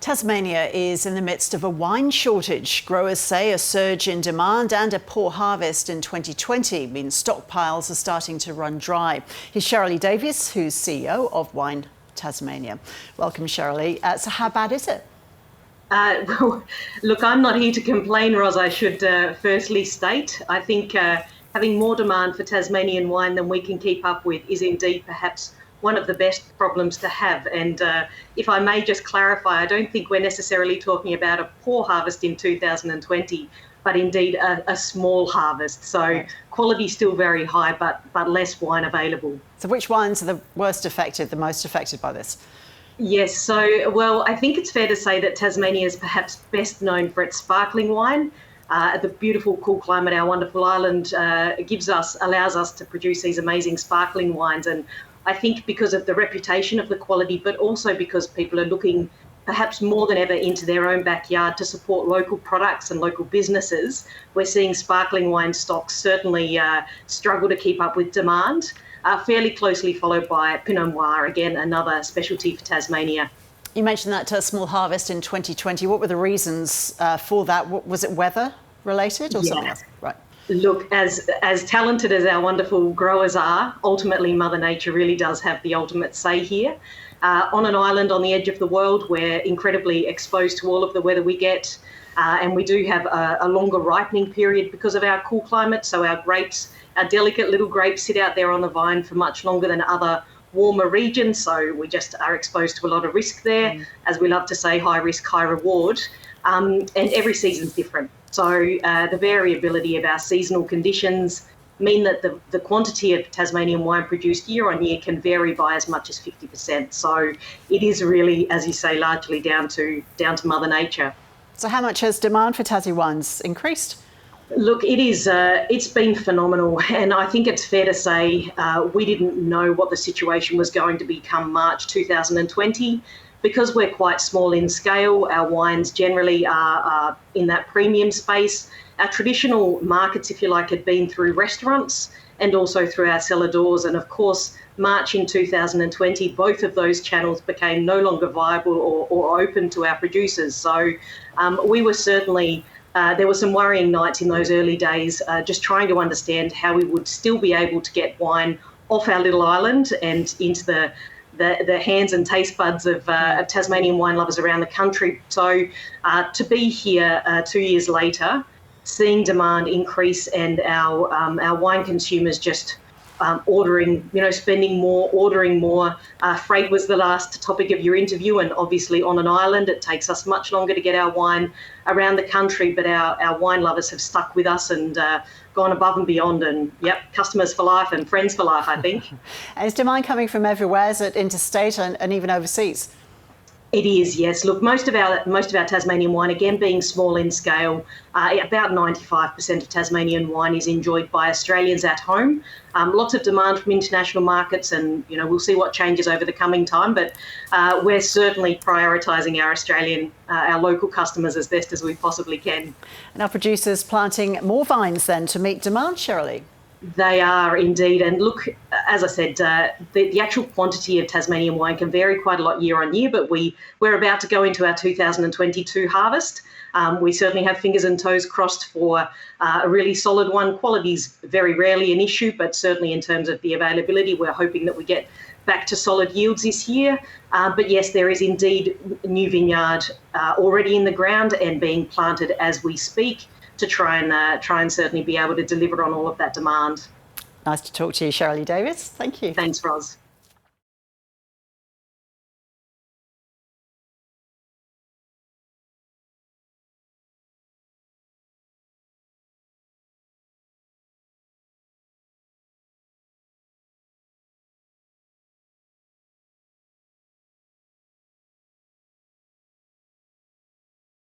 Tasmania is in the midst of a wine shortage. Growers say a surge in demand and a poor harvest in 2020 means stockpiles are starting to run dry. Here's Shirley Davies, who's CEO of Wine Tasmania. Welcome, Shirley. So how bad is it? Well, look, I'm not here to complain, Ros. I should firstly state, I think having more demand for Tasmanian wine than we can keep up with is indeed perhaps one of the best problems to have. And if I may just clarify, I don't think we're necessarily talking about a poor harvest in 2020, but indeed a small harvest. So right. Quality still very high, but less wine available. So which wines are the most affected by this? Yes, so, well, I think it's fair to say that Tasmania is perhaps best known for its sparkling wine. The beautiful, cool climate our wonderful island allows us to produce these amazing sparkling wines. And I think because of the reputation of the quality, but also because people are looking perhaps more than ever into their own backyard to support local products and local businesses, we're seeing sparkling wine stocks certainly struggle to keep up with demand. Fairly closely followed by pinot noir, again, another specialty for Tasmania. You mentioned that small harvest in 2020. What were the reasons for that? Was it weather related or something else? Right. Look, as talented as our wonderful growers are, ultimately Mother Nature really does have the ultimate say here. On an island on the edge of the world, we're incredibly exposed to all of the weather we get, and we do have a longer ripening period because of our cool climate. So our grapes, our delicate little grapes, sit out there on the vine for much longer than other warmer regions. So we just are exposed to a lot of risk there. As we love to say, high risk, high reward. And every season's different. So the variability of our seasonal conditions mean that the quantity of Tasmanian wine produced year on year can vary by as much as 50%. So it is really, as you say, largely down to Mother Nature. So how much has demand for Tassie wines increased? Look, it's been phenomenal, and I think it's fair to say we didn't know what the situation was going to be come March 2020. Because we're quite small in scale, our wines generally are in that premium space. Our traditional markets, if you like, had been through restaurants and also through our cellar doors. And of course, March in 2020, both of those channels became no longer viable or open to our producers. So we were certainly, there were some worrying nights in those early days, just trying to understand how we would still be able to get wine off our little island and into the hands and taste buds of Tasmanian wine lovers around the country. So to be here 2 years later, seeing demand increase and our wine consumers just ordering, spending more, ordering more. Freight was the last topic of your interview, and obviously on an island it takes us much longer to get our wine around the country, but our wine lovers have stuck with us and gone above and beyond, and customers for life and friends for life, I think. And is demand coming from everywhere? Is it interstate and even overseas? It is, yes. Look, most of our Tasmanian wine, again being small in scale, about 95% of Tasmanian wine is enjoyed by Australians at home. Lots of demand from international markets, and we'll see what changes over the coming time. But we're certainly prioritising our local customers as best as we possibly can. And are producers planting more vines then to meet demand, Shirley? They are indeed. And look, as I said, the actual quantity of Tasmanian wine can vary quite a lot year on year, but we're about to go into our 2022 harvest. We certainly have fingers and toes crossed for a really solid one. Quality's very rarely an issue, but certainly in terms of the availability, we're hoping that we get back to solid yields this year. But yes, there is indeed a new vineyard already in the ground and being planted as we speak, to try and certainly be able to deliver on all of that demand. Nice to talk to you, Shirley Davies. Thank you. Thanks, Ros.